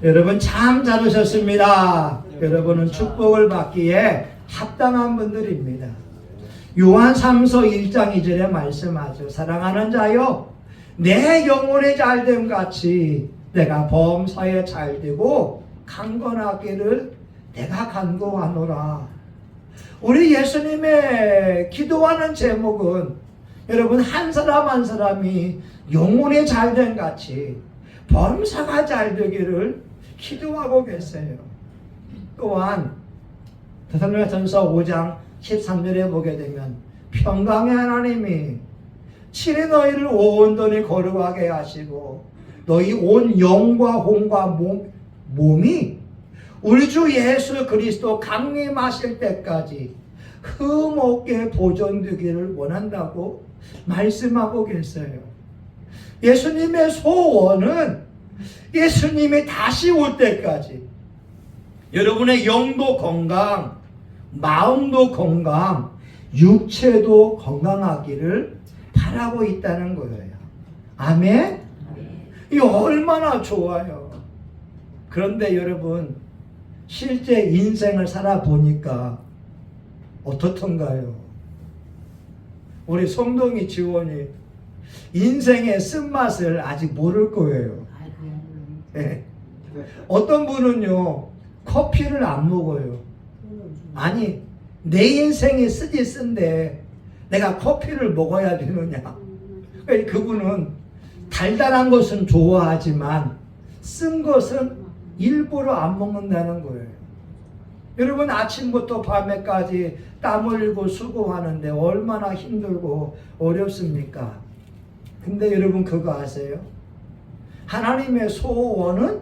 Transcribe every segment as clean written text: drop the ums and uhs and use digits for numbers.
여러분 참 잘 오셨습니다. 여러분은 축복을 받기에 합당한 분들입니다. 요한 3서 1장 2절에 말씀하죠. 사랑하는 자여, 내 영혼의 잘됨 같이 내가 범사에 잘되고 강건하기를 내가 간구하노라. 우리 예수님의 기도하는 제목은 여러분 한 사람 한 사람이 영혼의 잘됨 같이 범사가 잘되기를 기도하고 계세요. 또한 데살로니가전서 5장 13절에 보게 되면 평강의 하나님이 친히 너희를 온전히 거룩하게 하시고 너희 온 영과 혼과 몸이 우리 주 예수 그리스도 강림하실 때까지 흠없게 보존되기를 원한다고 말씀하고 계세요. 예수님의 소원은 예수님이 다시 올 때까지 여러분의 영도 건강, 마음도 건강, 육체도 건강하기를 바라고 있다는 거예요. 아멘? 이 얼마나 좋아요. 그런데 여러분 실제 인생을 살아보니까 어떻던가요? 우리 송동이 지원이 인생의 쓴맛을 아직 모를 거예요. 네. 어떤 분은요 커피를 안 먹어요. 아니 내 인생이 쓰디 쓴데 내가 커피를 먹어야 되느냐. 그분은 달달한 것은 좋아하지만 쓴 것은 일부러 안 먹는다는 거예요. 여러분 아침부터 밤에까지 땀 흘리고 수고하는데 얼마나 힘들고 어렵습니까? 근데 여러분 그거 아세요? 하나님의 소원은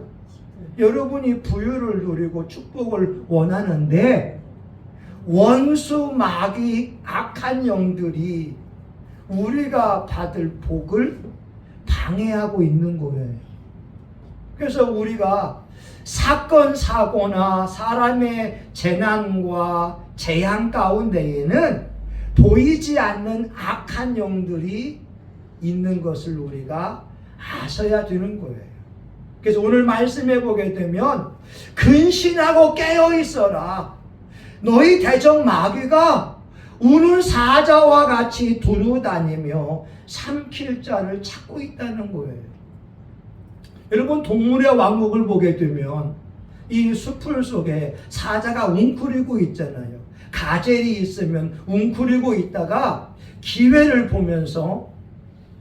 여러분이 부유를 누리고 축복을 원하는데 원수 마귀 악한 영들이 우리가 받을 복을 방해하고 있는 거예요. 그래서 우리가 사건 사고나 사람의 재난과 재앙 가운데에는 보이지 않는 악한 영들이 있는 것을 우리가 아셔야 되는 거예요. 그래서 오늘 말씀해 보게 되면 근신하고 깨어 있어라. 너희 대적 마귀가 우는 사자와 같이 두루다니며 삼킬 자를 찾고 있다는 거예요. 여러분 동물의 왕국을 보게 되면 이 숲풀 속에 사자가 웅크리고 있잖아요. 가젤이 있으면 웅크리고 있다가 기회를 보면서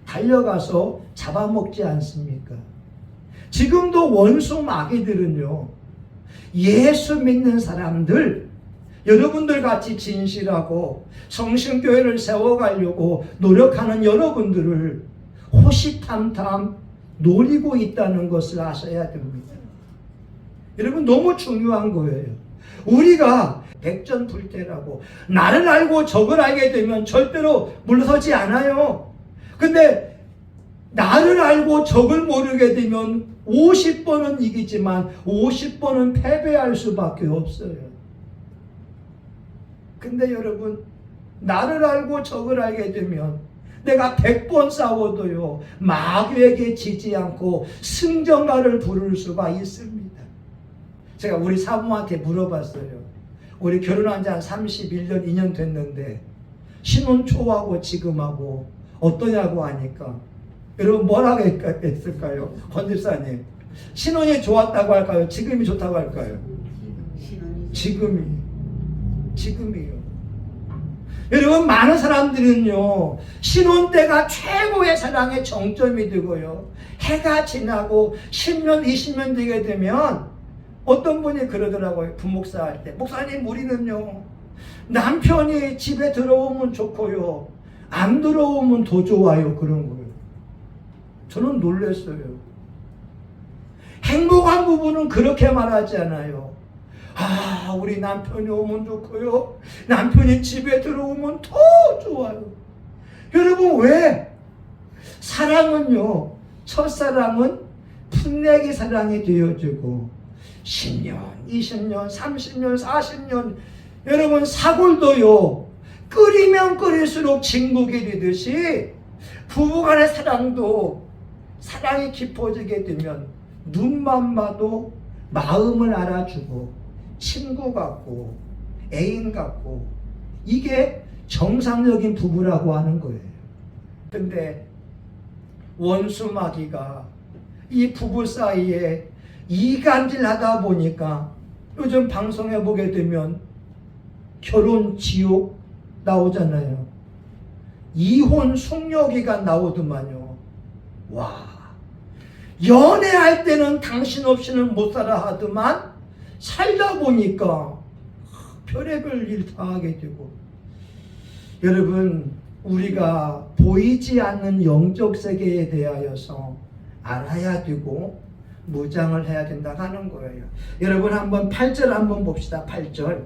달려가서 잡아먹지 않습니까? 지금도 원수 마귀들은요 예수 믿는 사람들, 여러분들 같이 진실하고 성신교회를 세워가려고 노력하는 여러분들을 호시탐탐 노리고 있다는 것을 아셔야 됩니다. 여러분 너무 중요한 거예요. 우리가 백전불태라고 나를 알고 적을 알게 되면 절대로 물러서지 않아요. 근데 나를 알고 적을 모르게 되면 50번은 이기지만 50번은 패배할 수밖에 없어요. 근데 여러분 나를 알고 적을 알게 되면 내가 100번 싸워도요 마귀에게 지지 않고 승전가를 부를 수가 있습니다. 제가 우리 사모한테 물어봤어요. 우리 결혼한 지 한 31년 2년 됐는데 신혼 초하고 지금하고 어떠냐고 하니까 여러분 뭐라고 했을까요? 권 집사님 신혼이 좋았다고 할까요? 지금이 좋다고 할까요? 지금이요. 여러분 많은 사람들은요 신혼 때가 최고의 사랑의 정점이 되고요 해가 지나고 10년 20년 되게 되면 어떤 분이 그러더라고요. 부목사 할 때 목사님 우리는요 남편이 집에 들어오면 좋고요 안 들어오면 더 좋아요 그런 거예요. 저는 놀랐어요. 행복한 부부는 그렇게 말하지 않아요. 아 우리 남편이 오면 좋고요 남편이 집에 들어오면 더 좋아요. 여러분 왜? 사랑은요 첫사랑은 풋내기 사랑이 되어지고 10년 20년 30년 40년 여러분 사골도요 끓이면 끓일수록 진국이 되듯이 부부간의 사랑도 사랑이 깊어지게 되면 눈만 봐도 마음을 알아주고 친구 같고 애인 같고 이게 정상적인 부부라고 하는 거예요. 근데 원수 마귀가 이 부부 사이에 이간질 하다 보니까 요즘 방송에 보게 되면 결혼 지옥 나오잖아요. 이혼 숙녀기가 나오더만요. 와, 연애할 때는 당신 없이는 못 살아 하더만 살다 보니까 별의별 일 다 하게 되고. 여러분, 우리가 보이지 않는 영적 세계에 대하여서 알아야 되고 무장을 해야 된다 하는 거예요. 여러분 한번 8절 한번 봅시다. 8절.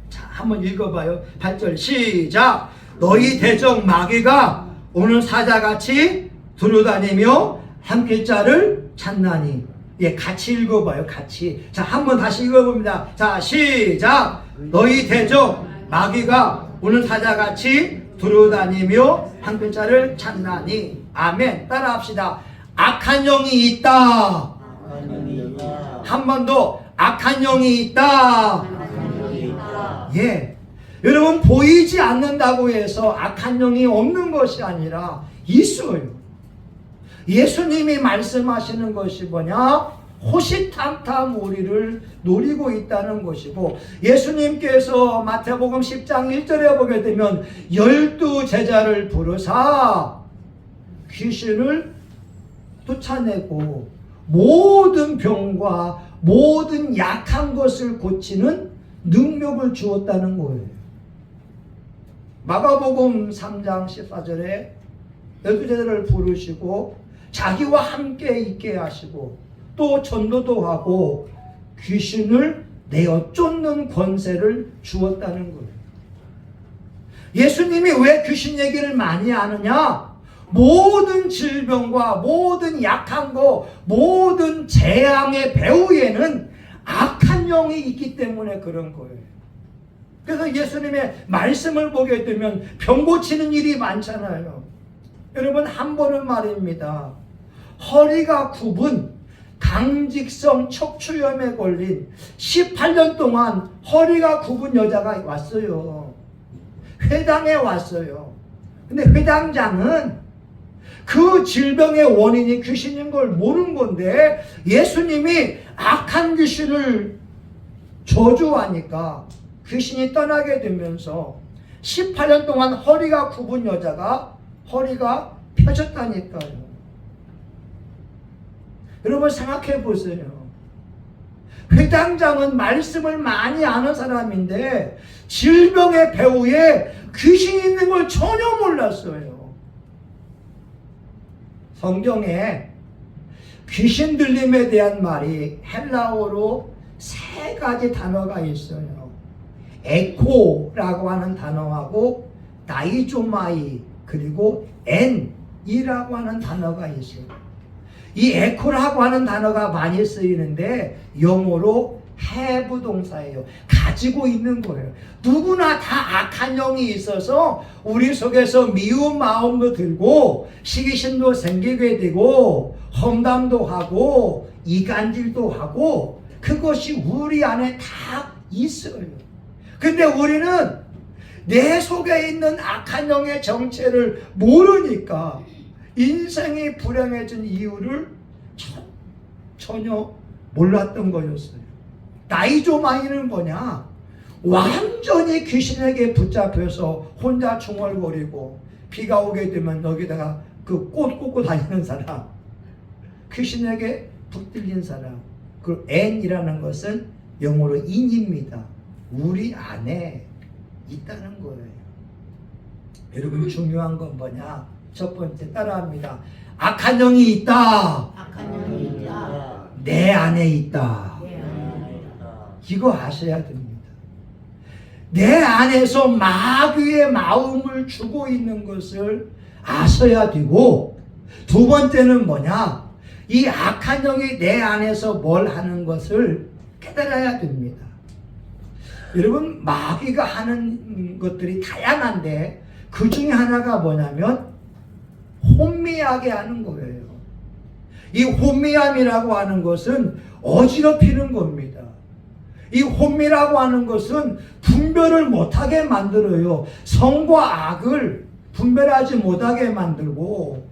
자, 한번 읽어봐요. 8절 시작. 너희 대적 마귀가 오는 사자같이 두루다니며 한 글자를 찾나니. 예, 같이 읽어봐요. 같이. 자, 한번 다시 읽어봅니다. 자, 시작. 너희 대적 마귀가 오는 사자같이 두루다니며 한 글자를 찾나니. 아멘. 따라합시다. 악한 영이 있다. 한 번 더. 악한 영이 있다. 예. 여러분, 보이지 않는다고 해서 악한 영이 없는 것이 아니라 있어요. 예수님이 말씀하시는 것이 뭐냐? 호시탐탐 우리를 노리고 있다는 것이고, 예수님께서 마태복음 10장 1절에 보게 되면 12제자를 부르사 귀신을 쫓아내고 모든 병과 모든 약한 것을 고치는 능력을 주었다는 거예요. 마가복음 3장 14절에 12제자를 부르시고 자기와 함께 있게 하시고 또 전도도 하고 귀신을 내어 쫓는 권세를 주었다는 거예요. 예수님이 왜 귀신 얘기를 많이 하느냐? 모든 질병과 모든 약한 거, 모든 재앙의 배후에는 악한 영이 있기 때문에 그런 거예요. 그래서 예수님의 말씀을 보게 되면 병 고치는 일이 많잖아요. 여러분, 한 번은 말입니다. 허리가 굽은 강직성 척추염에 걸린 18년 동안 허리가 굽은 여자가 왔어요. 회당에 왔어요. 근데 회당장은 그 질병의 원인이 귀신인 걸 모르는 건데 예수님이 악한 귀신을 저주하니까 귀신이 떠나게 되면서 18년 동안 허리가 굽은 여자가 허리가 펴졌다니까요. 여러분 생각해 보세요. 회당장은 말씀을 많이 아는 사람인데 질병의 배후에 귀신이 있는 걸 전혀 몰랐어요. 성경에 귀신 들림에 대한 말이 헬라어로 3가지 단어가 있어요. 에코라고 하는 단어하고 다이조마이 그리고 엔이라고 하는 단어가 있어요. 이 에코라고 하는 단어가 많이 쓰이는데 영어로 have 동사예요. 가지고 있는 거예요. 누구나 다 악한 영이 있어서 우리 속에서 미운 마음도 들고 시기심도 생기게 되고 험담도 하고 이간질도 하고 그것이 우리 안에 다 있어요. 근데 우리는 내 속에 있는 악한 영의 정체를 모르니까 인생이 불행해진 이유를 전혀 몰랐던 거였어요. 다이조마이는 뭐냐? 완전히 귀신에게 붙잡혀서 혼자 중얼거리고 비가 오게 되면 여기다가 그 꽃 꽂고 다니는 사람, 귀신에게 붙들린 사람. 그 N이라는 것은 영어로 인입니다. 우리 안에 있다는 거예요. 여러분 중요한 건 뭐냐? 첫 번째 따라합니다. 악한 영이 있다. 악한 영이 있다. 내 안에 있다. 내 안에 있다. 이거 아셔야 됩니다. 내 안에서 마귀의 마음을 주고 있는 것을 아셔야 되고, 두 번째는 뭐냐? 이 악한 영이 내 안에서 뭘 하는 것을 깨달아야 됩니다. 여러분, 마귀가 하는 것들이 다양한데 그 중에 하나가 뭐냐면 혼미하게 하는 거예요. 이 혼미함이라고 하는 것은 어지럽히는 겁니다. 이 혼미라고 하는 것은 분별을 못하게 만들어요. 성과 악을 분별하지 못하게 만들고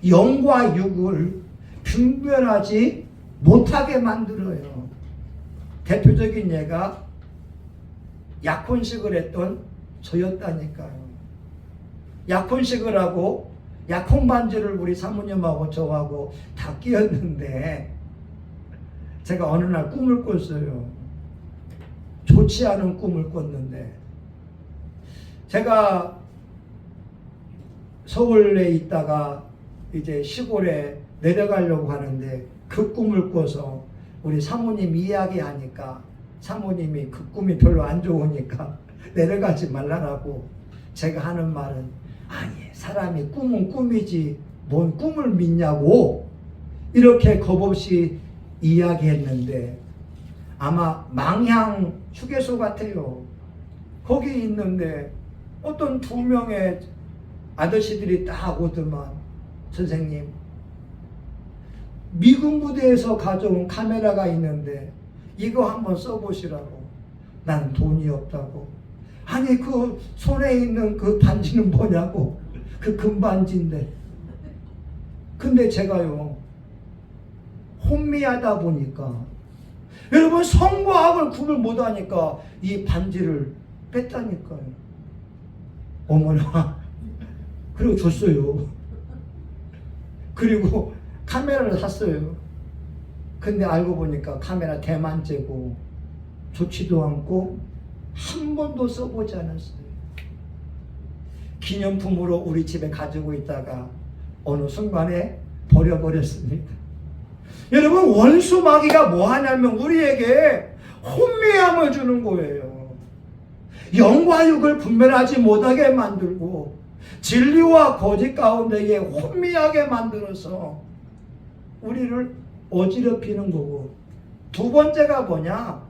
영과 육을 분별하지 못하게 만들어요. 대표적인 예가 약혼식을 했던 저였다니까요. 약혼식을 하고 약혼 반지를 우리 사모님하고 저하고 다 끼었는데 제가 어느 날 꿈을 꿨어요. 좋지 않은 꿈을 꿨는데 제가 서울에 있다가 이제 시골에 내려가려고 하는데 그 꿈을 꿔서 우리 사모님 이야기하니까 사모님이 그 꿈이 별로 안 좋으니까 내려가지 말라라고 제가 하는 말은 아니 사람이 꿈은 꿈이지 뭔 꿈을 믿냐고 이렇게 겁없이 이야기했는데 아마 망향 휴게소 같아요. 거기 있는데 어떤 2명의 아저씨들이 딱 오더만 선생님 미군 부대에서 가져온 카메라가 있는데 이거 한번 써보시라고. 난 돈이 없다고. 아니 그 손에 있는 그 반지는 뭐냐고. 그 금반지인데. 근데 제가요 혼미하다 보니까 여러분 성과 악을 구별 못하니까 이 반지를 뺐다니까요. 어머나. 그리고 줬어요. 그리고 카메라를 샀어요. 근데 알고 보니까 카메라 대만째고 좋지도 않고 한 번도 써보지 않았어요. 기념품으로 우리 집에 가지고 있다가 어느 순간에 버려버렸습니다. 여러분 원수 마귀가 뭐 하냐면 우리에게 혼미함을 주는 거예요. 영과 육을 분별하지 못하게 만들고 진리와 거짓 가운데에 혼미하게 만들어서 우리를 어지럽히는 거고, 2번째가 뭐냐?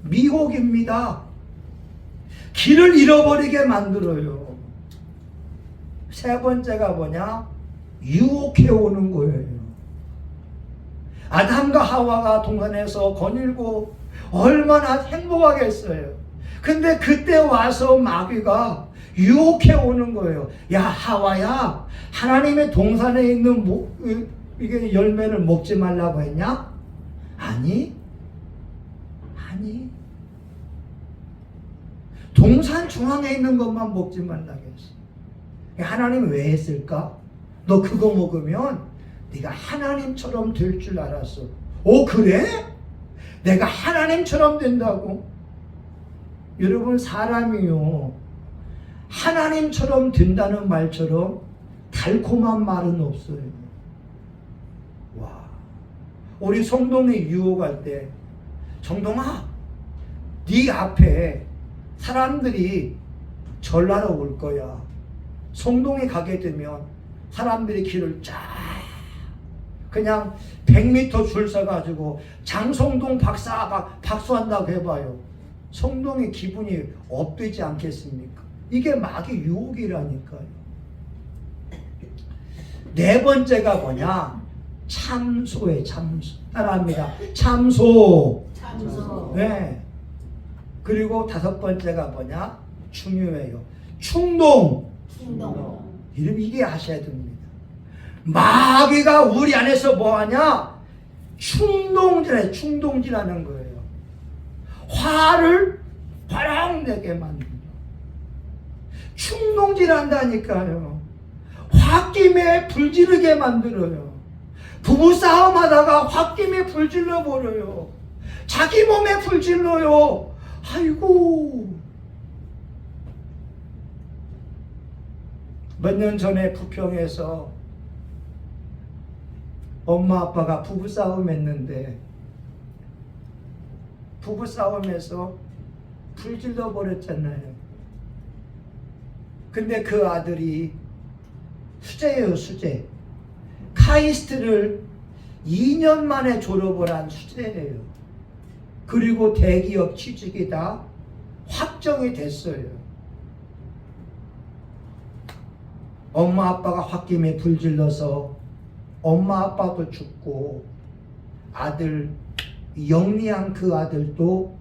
미혹입니다. 길을 잃어버리게 만들어요. 3번째가 뭐냐? 유혹해 오는 거예요. 아담과 하와가 동산에서 거닐고 얼마나 행복하겠어요. 근데 그때 와서 마귀가 유혹해 오는 거예요. 야 하와야, 하나님의 동산에 있는 이게 열매를 먹지 말라고 했냐? 아니. 동산 중앙에 있는 것만 먹지 말라고 했어. 하나님 왜 했을까? 너 그거 먹으면 네가 하나님처럼 될 줄 알았어. 오 그래? 내가 하나님처럼 된다고? 여러분 사람이요 하나님처럼 된다는 말처럼 달콤한 말은 없어요. 와, 우리 성동이 유혹할 때 정동아 네 앞에 사람들이 전라로 올 거야. 성동에 가게 되면 사람들이 길을 쫙 그냥 100m 줄 서가지고 장성동 박수한다고 해봐요. 성동의 기분이 업되지 않겠습니까? 이게 마귀 유혹이라니까요. 4번째가 뭐냐? 참소에 참소. 따라합니다. 참소. 네. 그리고 5번째가 뭐냐? 중요해요. 충동. 이게 하셔야 됩니다. 마귀가 우리 안에서 뭐하냐? 충동질하는 거예요. 화를 화랑내게 만든다. 충동질한다니까요. 홧김에 불지르게 만들어요. 부부싸움 하다가 홧김에 불질러 버려요. 자기 몸에 불질러요. 아이고. 몇 년 전에 부평에서 엄마 아빠가 부부싸움 했는데 부부싸움에서 불질러 버렸잖아요. 근데 그 아들이 수재예요, 수재. 카이스트를 2년 만에 졸업을 한 수재예요. 그리고 대기업 취직이 다 확정이 됐어요. 엄마 아빠가 홧김에 불질러서 엄마 아빠도 죽고 아들 영리한 그 아들도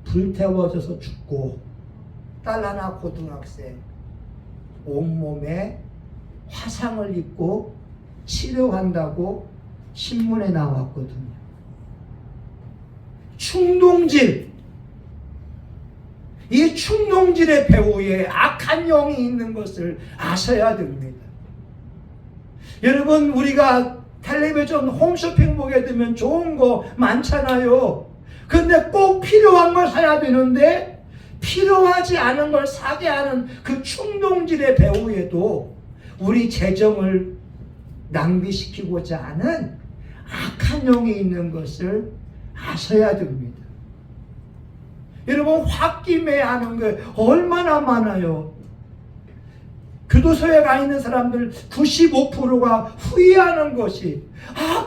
불태워져서 죽고 딸 하나 고등학생 온몸에 화상을 입고 치료한다고 신문에 나왔거든요. 충동질, 이 충동질의 배후에 악한 영이 있는 것을 아셔야 됩니다. 여러분, 우리가 텔레비전 홈쇼핑 보게 되면 좋은 거 많잖아요. 근데 꼭 필요한 걸 사야 되는데 필요하지 않은 걸 사게 하는 그 충동질의 배후에도 우리 재정을 낭비시키고자 하는 악한 영이 있는 것을 아셔야 됩니다. 여러분, 홧김에 하는 게 얼마나 많아요. 교도소에 가 있는 사람들 95%가 후회하는 것이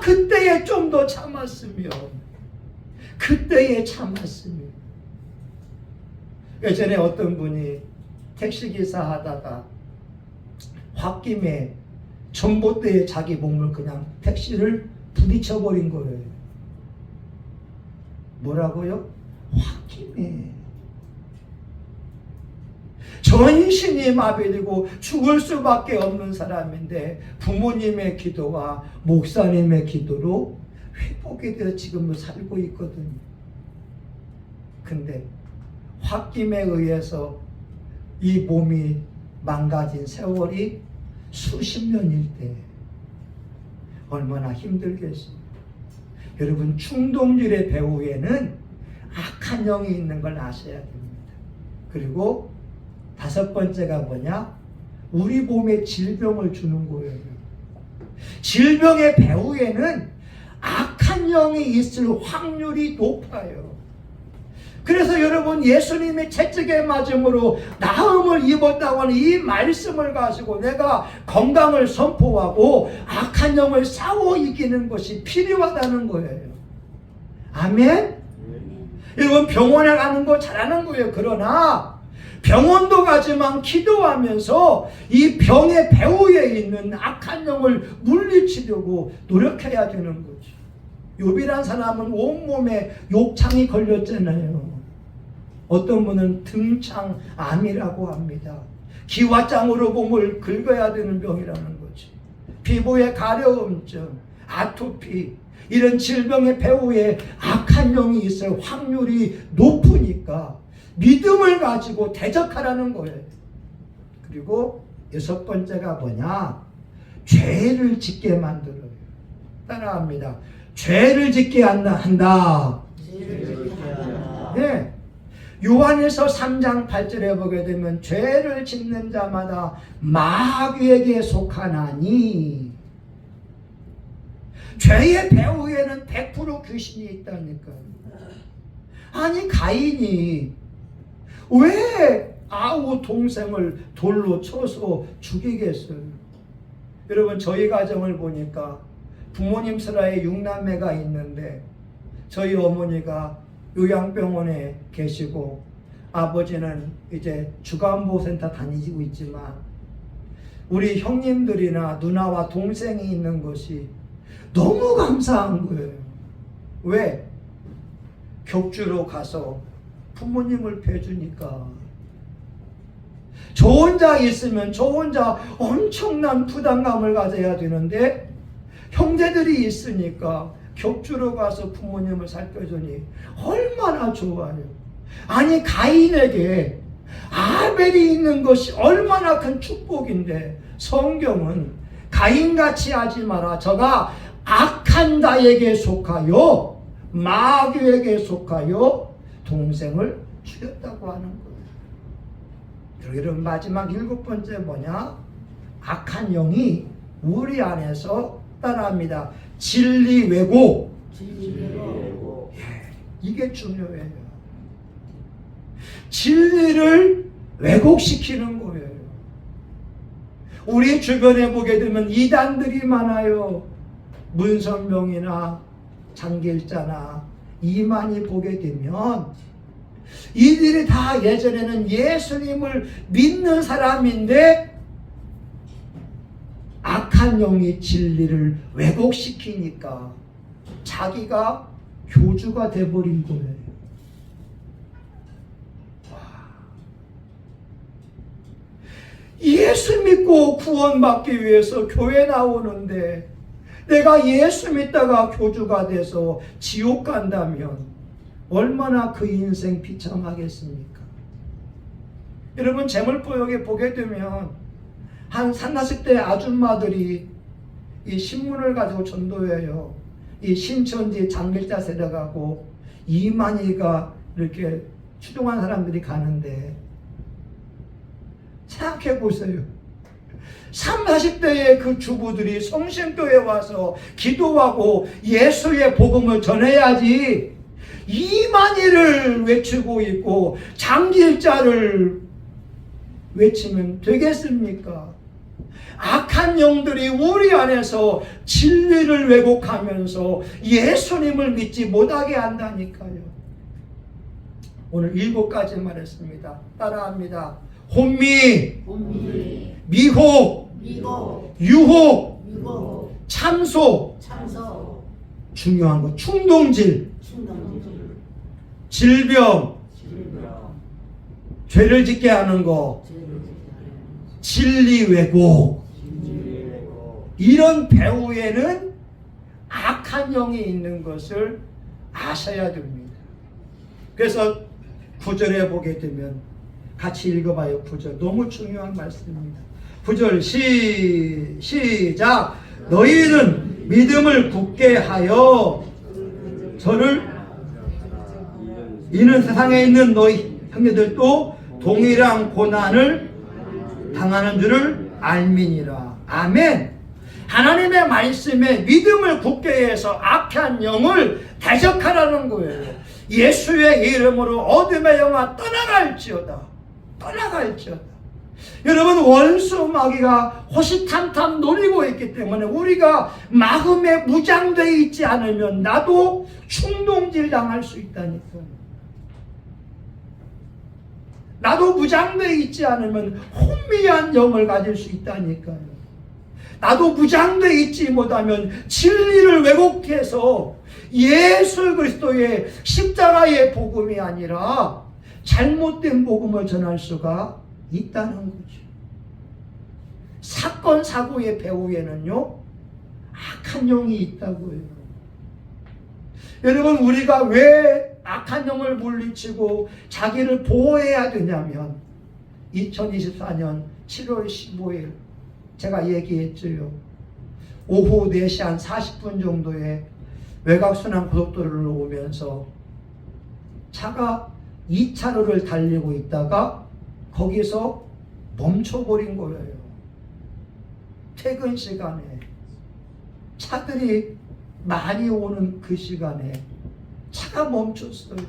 그때에 좀 더 참았으면, 그때에 참았으면. 예전에 어떤 분이 택시기사 하다가 홧김에 전봇대에 자기 몸을 그냥 택시를 부딪혀버린 거예요. 뭐라고요? 홧김에. 전신이 마비되고 죽을 수밖에 없는 사람인데 부모님의 기도와 목사님의 기도로 회복이 되어 지금을 살고 있거든요. 근데 홧김에 의해서 이 몸이 망가진 세월이 수십 년일 때 얼마나 힘들겠어요. 여러분, 충동질의 배후에는 악한 영이 있는 걸 아셔야 됩니다. 그리고 5번째가 뭐냐? 우리 몸에 질병을 주는 거예요. 질병의 배후에는 악한 영이 있을 확률이 높아요. 그래서 여러분, 예수님이 채찍에 맞음으로 나음을 입었다고 하는 이 말씀을 가지고 내가 건강을 선포하고 악한 영을 싸워 이기는 것이 필요하다는 거예요. 아멘? 여러분, 병원에 가는 거 잘하는 거예요. 그러나 병원도 가지만 기도하면서 이 병의 배후에 있는 악한 영을 물리치려고 노력해야 되는 거죠. 욥이란 사람은 온몸에 욕창이 걸렸잖아요. 어떤 분은 등창암이라고 합니다. 기와장으로 몸을 긁어야 되는 병이라는 거죠. 피부에 가려움증, 아토피, 이런 질병의 배후에 악한 영이 있을 확률이 높으니까 믿음을 가지고 대적하라는 거예요. 그리고 6번째가 뭐냐? 죄를 짓게 만들어요. 따라합니다. 죄를 짓게 한다. 네. 요한일서 3장 8절에 보게 되면 죄를 짓는 자마다 마귀에게 속하나니, 죄의 배후에는 100% 귀신이 있다니까요. 아니, 가인이 왜 아우 동생을 돌로 쳐서 죽이겠어요? 여러분, 저희 가정을 보니까 부모님 슬하에 6남매가 있는데 저희 어머니가 요양병원에 계시고 아버지는 이제 주간보호센터 다니고 있지만 우리 형님들이나 누나와 동생이 있는 것이 너무 감사한 거예요. 왜? 격주로 가서 부모님을 뵈주니까. 저 혼자 있으면 저 혼자 엄청난 부담감을 가져야 되는데 형제들이 있으니까 격주로 가서 부모님을 살펴주니 얼마나 좋아요. 아니, 가인에게 아벨이 있는 것이 얼마나 큰 축복인데 성경은 가인같이 하지 마라. 저가 악한 자에게 속하여 마귀에게 속하여 동생을 죽였다고 하는 거예요. 여러분, 마지막 7번째 뭐냐? 악한 영이 우리 안에서 따라합니다. 진리 왜곡. 이게 중요해요. 진리를 왜곡시키는 거예요. 우리 주변에 보게 되면 이단들이 많아요. 문선명이나 장길자나 이만희 보게 되면 이들이 다 예전에는 예수님을 믿는 사람인데 악한 악한 영이 진리를 왜곡시키니까 자기가 교주가 돼버린 거예요. 예수 믿고 구원받기 위해서 교회 나오는데 내가 예수 믿다가 교주가 돼서 지옥 간다면 얼마나 그 인생 비참하겠습니까? 여러분, 재물포역에 보게 되면 한 30대 아줌마들이 이 신문을 가지고 전도해요. 이 신천지 장길자 세대가고 이만희가 이렇게 추종한 사람들이 가는데 생각해 보세요. 30, 40대의 그 주부들이 성심교에 와서 기도하고 예수의 복음을 전해야지 이만희를 외치고 있고 장길자를 외치면 되겠습니까? 악한 영들이 우리 안에서 진리를 왜곡하면서 예수님을 믿지 못하게 한다니까요. 오늘 7가지 말했습니다. 따라합니다. 혼미, 미혹, 유혹, 참소, 중요한 거 충동질, 질병, 죄를 짓게 하는 거, 진리 왜곡. 이런 배후에는 악한 영이 있는 것을 아셔야 됩니다. 그래서 9절에 보게 되면 같이 읽어봐요. 9절 너무 중요한 말씀입니다. 9절 시작. 너희는 믿음을 굳게 하여 이는 세상에 있는 너희 형제들도 동일한 고난을 당하는 줄을 알미니라. 아멘. 하나님의 말씀에 믿음을 굳게 해서 악한 영을 대적하라는 거예요. 예수의 이름으로 어둠의 영아 떠나갈지어다. 여러분, 원수 마귀가 호시탐탐 노리고 있기 때문에 우리가 마음에 무장되어 있지 않으면 나도 충동질 당할 수 있다니까요. 나도 무장되어 있지 않으면 혼미한 영을 가질 수 있다니까요. 나도 무장되어 있지 못하면 진리를 왜곡해서 예수 그리스도의 십자가의 복음이 아니라 잘못된 복음을 전할 수가 있다는 거죠. 사건 사고의 배후에는요 악한 영이 있다고요. 여러분, 우리가 왜 악한 영을 물리치고 자기를 보호해야 되냐면 2024년 7월 15일 제가 얘기했죠. 오후 4시 한 40분 정도에 외곽순환 고속도로를 오면서 차가 2차로를 달리고 있다가 거기서 멈춰버린 거예요. 퇴근 시간에 차들이 많이 오는 그 시간에 차가 멈췄어요.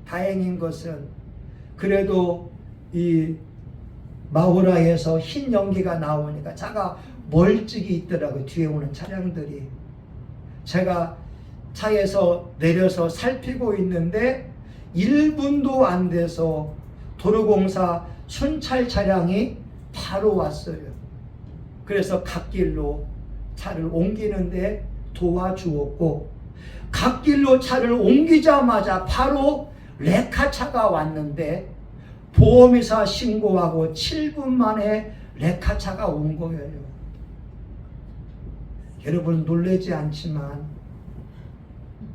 다행인 것은 그래도 이 마후라에서 흰 연기가 나오니까 차가 멀찍이 있더라고요. 뒤에 오는 차량들이. 제가 차에서 내려서 살피고 있는데 1분도 안 돼서 도로공사 순찰 차량이 바로 왔어요. 그래서 갓길로 차를 옮기는데 도와주었고, 갓길로 차를 옮기자마자 바로 레카차가 왔는데 보험회사 신고하고 7분 만에 레카차가 온 거예요. 여러분, 놀라지 않지만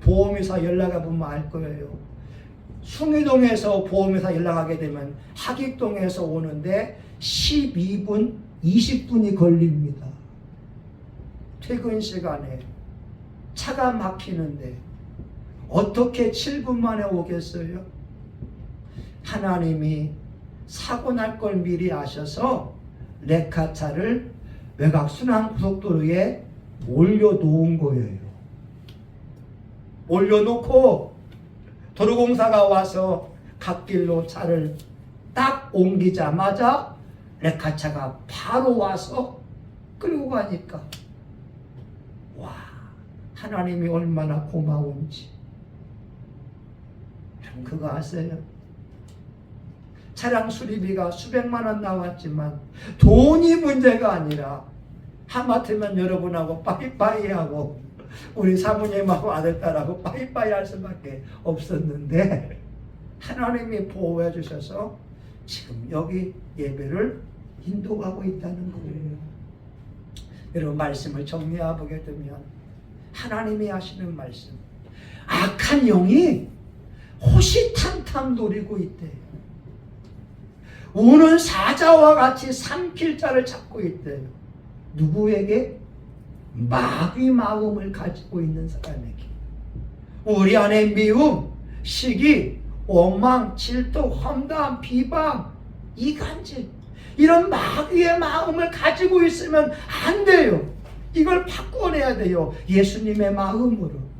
보험회사 연락해 보면 알 거예요. 숭이동에서 보험회사 연락하게 되면 하객동에서 오는데 12분, 20분이 걸립니다. 퇴근 시간에 차가 막히는데 어떻게 7분 만에 오겠어요? 하나님이 사고 날 걸 미리 아셔서 레카차를 외곽순환 고속도로에 올려놓은 거예요. 올려놓고 도로공사가 와서 갓길로 차를 딱 옮기자마자 레카차가 바로 와서 끌고 가니까 와, 하나님이 얼마나 고마운지. 좀 그거 아세요? 차량 수리비가 수백만 원 나왔지만 돈이 문제가 아니라 하마터면 여러분하고 빠이빠이하고 우리 사모님하고 아들딸하고 빠이빠이 할 수밖에 없었는데 하나님이 보호해 주셔서 지금 여기 예배를 인도하고 있다는 거예요. 여러분 말씀을 정리해보게 되면 하나님이 하시는 말씀, 악한 영이 호시탐탐 노리고 있대요. 우는 사자와 같이 삼킬 자를 찾고 있대요. 누구에게? 마귀 마음을 가지고 있는 사람에게. 우리 안에 미움, 시기, 원망, 질투, 험담, 비방, 이간질, 이런 마귀의 마음을 가지고 있으면 안 돼요. 이걸 바꿔내야 돼요. 예수님의 마음으로.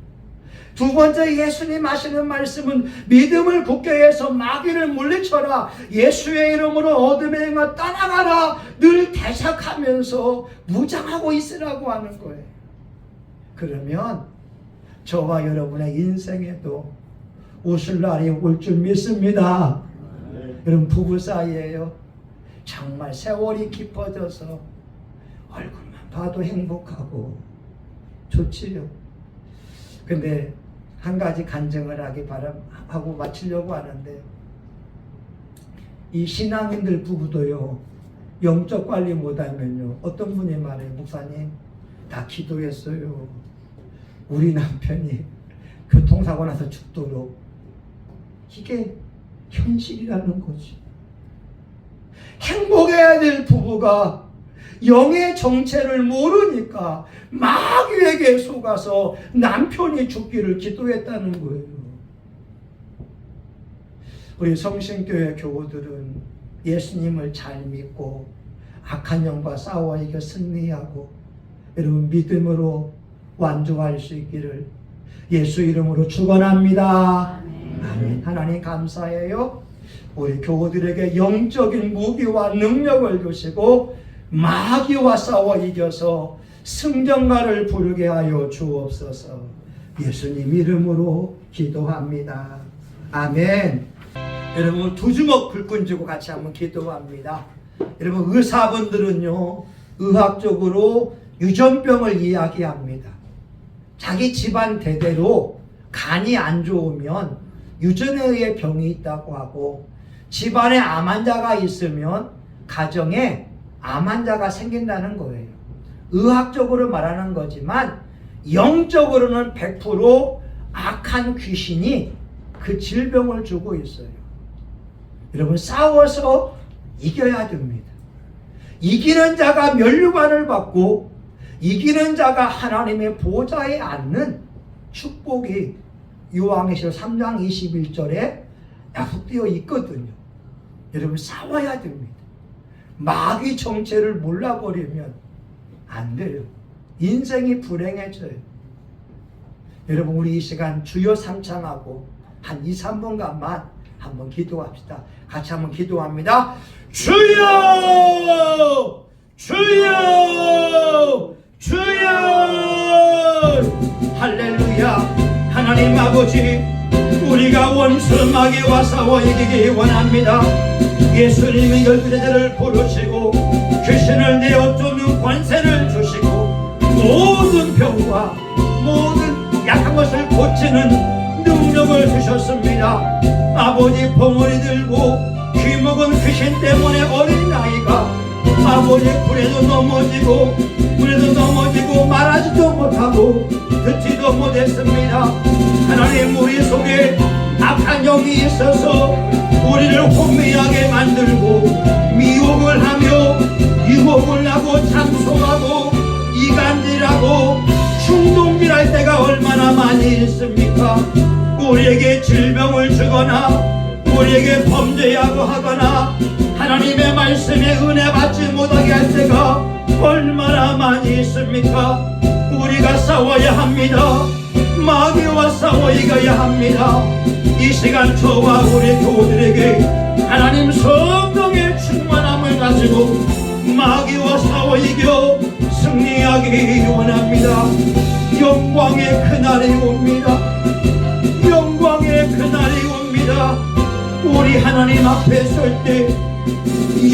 두 번째 예수님 하시는 말씀은 믿음을 굳게 해서 마귀를 물리쳐라. 예수의 이름으로 어둠의 영아 떠나가라. 늘 대적하면서 무장하고 있으라고 하는 거예요. 그러면 저와 여러분의 인생에도 웃을 날이 올 줄 믿습니다. 여러분 부부 사이에요. 정말 세월이 깊어져서 얼굴만 봐도 행복하고 좋지요. 근데 한 가지 간증을 하고 마치려고 하는데, 이 신앙인들 부부도요, 영적 관리 못하면요, 어떤 분이 말해요. 목사님, 다 기도했어요. 우리 남편이 교통사고 나서 죽도록. 이게 현실이라는 거지. 행복해야 될 부부가 영의 정체를 모르니까 마귀에게 속아서 남편이 죽기를 기도했다는 거예요. 우리 성신교회 교우들은 예수님을 잘 믿고 악한 영과 싸워 이겨 승리하고 여러분 믿음으로 완주할 수 있기를 예수 이름으로 축원합니다. 아멘. 하나님 감사해요. 우리 교우들에게 영적인 무기와 능력을 주시고 마귀와 싸워 이겨서 승전가를 부르게 하여 주옵소서. 예수님 이름으로 기도합니다. 아멘. 여러분 두 주먹 불끈 쥐고 같이 한번 기도합니다. 여러분 의사분들은요, 의학적으로 유전병을 이야기합니다. 자기 집안 대대로 간이 안 좋으면 유전에 의해 병이 있다고 하고, 집안에 암 환자가 있으면 가정에 암 환자가 생긴다는 거예요. 의학적으로 말하는 거지만 영적으로는 100% 악한 귀신이 그 질병을 주고 있어요. 여러분 싸워서 이겨야 됩니다. 이기는 자가 면류관을 받고 이기는 자가 하나님의 보좌에 앉는 축복이 요한계시록 3장 21절에 약속되어 있거든요. 여러분 싸워야 됩니다. 마귀 정체를 몰라버리면 안 돼요. 인생이 불행해져요. 여러분 우리 이 시간 주여 삼창하고 한 2, 3분간만 한번 기도합시다. 같이 한번 기도합니다. 주여! 주여! 주여! 할렐루야. 하나님 아버지, 우리가 원수 마귀와 싸워 이기기 원합니다. 예수님이 12제자를 부르시고 귀신을 내어 쫓는 권세를 주시고 모든 병과 모든 약한 것을 고치는 능력을 주셨습니다. 아버지 봉오리 들고 귀먹은 귀신 때문에 어린아이가 아버지 불에도 넘어지고 말하지도 못하고 듣지도 못했습니다. 하나님 우리 속에 악한 영이 있어서 우리를 혼미하게 만들고 미혹을 하며 유혹을 하고 참소하고 이간질하고 충동질할 때가 얼마나 많이 있습니까? 우리에게 질병을 주거나 우리에게 범죄하고 하거나 하나님의 말씀에 은혜 받지 못하게 할 때가 얼마나 많이 있습니까? 우리가 싸워야 합니다. 마귀와 싸워 이겨야 합니다. 이 시간 저와 우리 교우들에게 하나님 성령의 충만함을 가지고 마귀와 싸워 이겨 승리하기 원합니다. 영광의 그날이 옵니다. 영광의 그날이 옵니다. 우리 하나님 앞에 설 때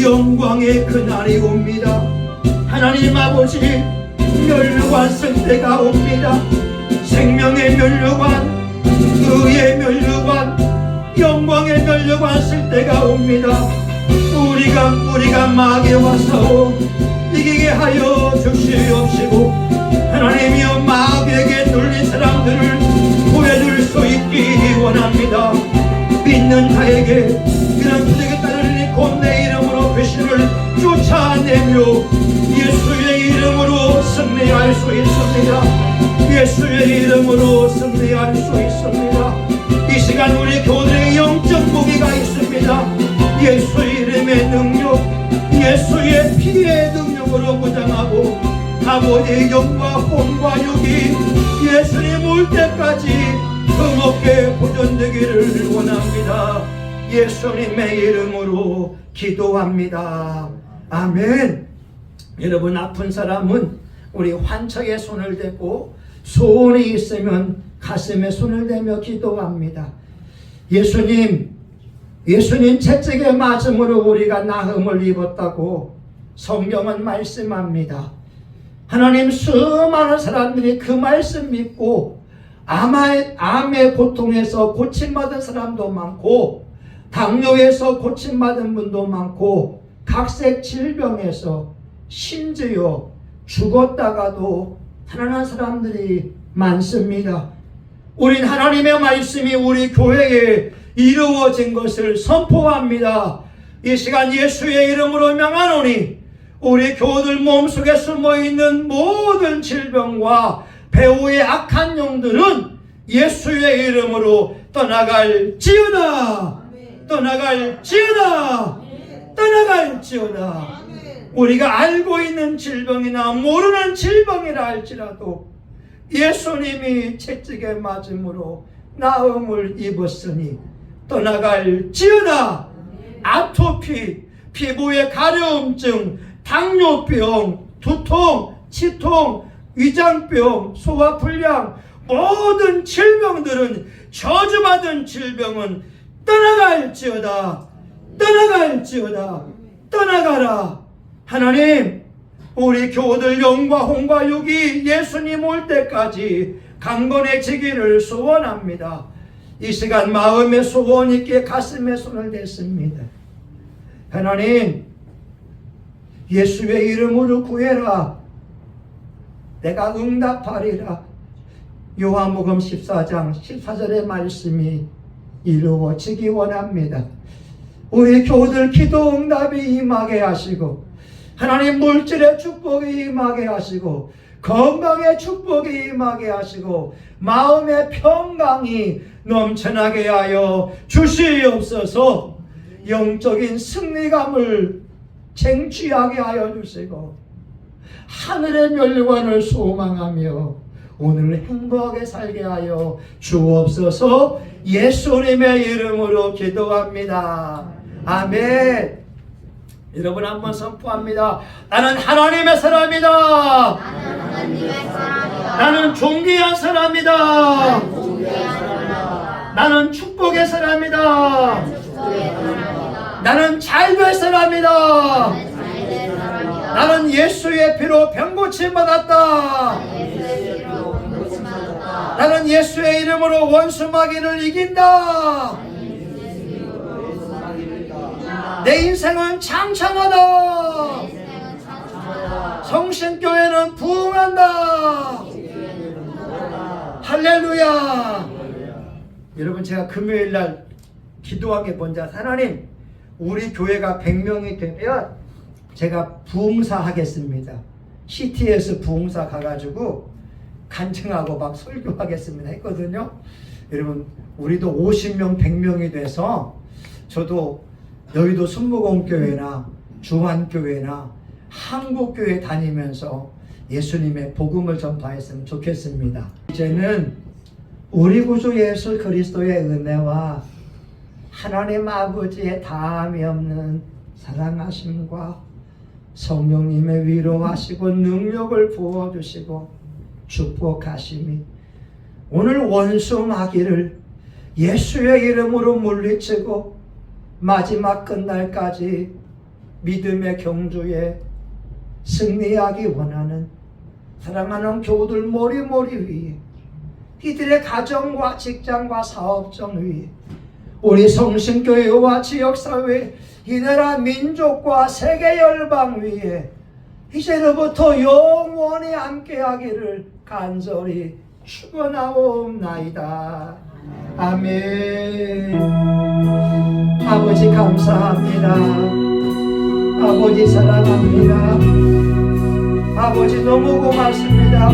영광의 그날이 옵니다. 하나님 아버지, 멸류관 쓸 때가 옵니다. 생명의 멸류관, 의의 멸류관, 영광의 멸류관 쓸 때가 옵니다. 우리가 마귀와 싸워 이기게 하여 주시옵시고, 하나님이여 마귀에게 눌린 사람들을 구해줄 수 있기 원합니다. 믿는 자에게 그런 그에게 따르니 곧 내 이름으로 귀신을 쫓아내며 예수의 이름으로 승리할 수 있습니다. 예수의 이름으로 승리할 수 있습니다. 이 시간 우리 교회의 영적 무기가 있습니다. 예수 이름의 능력, 예수의 피의 능력으로 무장하고 아버지의 영과 혼과 육이 예수님 올 때까지 금없게 보존되기를 원합니다. 예수님의 이름으로 기도합니다. 아멘. 여러분, 아픈 사람은 우리 환청에 손을 대고 소원이 있으면 가슴에 손을 대며 기도합니다. 예수님 채찍에 맞음으로 우리가 나음을 입었다고 성경은 말씀합니다. 하나님, 수많은 사람들이 그 말씀 믿고 암의 고통에서 고침받은 사람도 많고, 당뇨에서 고침받은 분도 많고, 각색 질병에서 심지어 죽었다가도 살아난 사람들이 많습니다. 우린 하나님의 말씀이 우리 교회에 이루어진 것을 선포합니다. 이 시간 예수의 이름으로 명하노니 우리 교우들 몸속에 숨어있는 모든 질병과 배후의 악한 영들은 예수의 이름으로 떠나갈지어다. 떠나갈지어다. 떠나갈지어다. 우리가 알고 있는 질병이나 모르는 질병이라 할지라도 예수님이 채찍에 맞음으로 나음을 입었으니 떠나갈지어다. 아토피, 피부의 가려움증, 당뇨병, 두통, 치통, 위장병, 소화불량, 모든 질병들은, 저주받은 질병은 떠나갈지어다. 떠나갈지어다. 떠나가라. 하나님, 우리 교우들 영과 혼과 육이 예수님 올 때까지 강건해지기를 소원합니다. 이 시간 마음의 소원 있게 가슴에 손을 댔습니다. 하나님, 예수의 이름으로 구해라. 내가 응답하리라. 요한복음 14장 14절의 말씀이 이루어지기 원합니다. 우리 교우들 기도 응답이 임하게 하시고, 하나님 물질의 축복이 임하게 하시고, 건강의 축복이 임하게 하시고, 마음의 평강이 넘쳐나게 하여 주시옵소서. 영적인 승리감을 쟁취하게 하여 주시고, 하늘의 멸류관을 소망하며 오늘 행복하게 살게 하여 주옵소서. 예수님의 이름으로 기도합니다. 아멘. 여러분, 한번 선포합니다. 나는 하나님의 사람이다. 나는 존귀한 사람이다. 나는 축복의 사람이다. 나는 잘될 사람이다. 나는 예수의 피로 병고침 받았다. 나는 예수의 이름으로 원수 마귀를 이긴다. 내 인생은 창창하다. 성신교회는 부흥한다. 할렐루야. 여러분, 제가 금요일날 기도하게 먼저, 하나님, 우리 교회가 100명이 되면 제가 부흥사 하겠습니다. CT에서 부흥사 가가지고 간증하고 막 설교하겠습니다 했거든요. 여러분, 우리도 50명 100명이 돼서 저도 여의도 순복음교회나 주한교회나 한국교회 다니면서 예수님의 복음을 전파했으면 좋겠습니다. 이제는 우리 구주 예수 그리스도의 은혜와 하나님 아버지의 다함이 없는 사랑하심과 성령님의 위로하시고 능력을 부어주시고 축복하심이 오늘 원수 마귀를 예수의 이름으로 물리치고 마지막 끝날까지 믿음의 경주에 승리하기 원하는 사랑하는 교우들 머리 위에, 이들의 가정과 직장과 사업장 위에, 우리 성신교회와 지역사회, 이 나라 민족과 세계 열방 위에 이제로부터 영원히 함께하기를 간절히 축원하옵나이다. 아멘. 아버지 감사합니다. 아버지 사랑합니다. 아버지 너무 고맙습니다.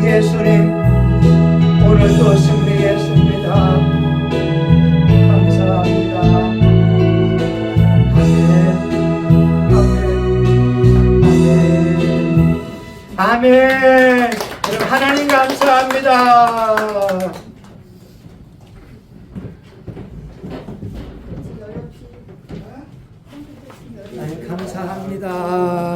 예수님 오늘도 승리했습니다. 감사합니다. 아멘. 하나님 감사합니다. 하나님 감사합니다.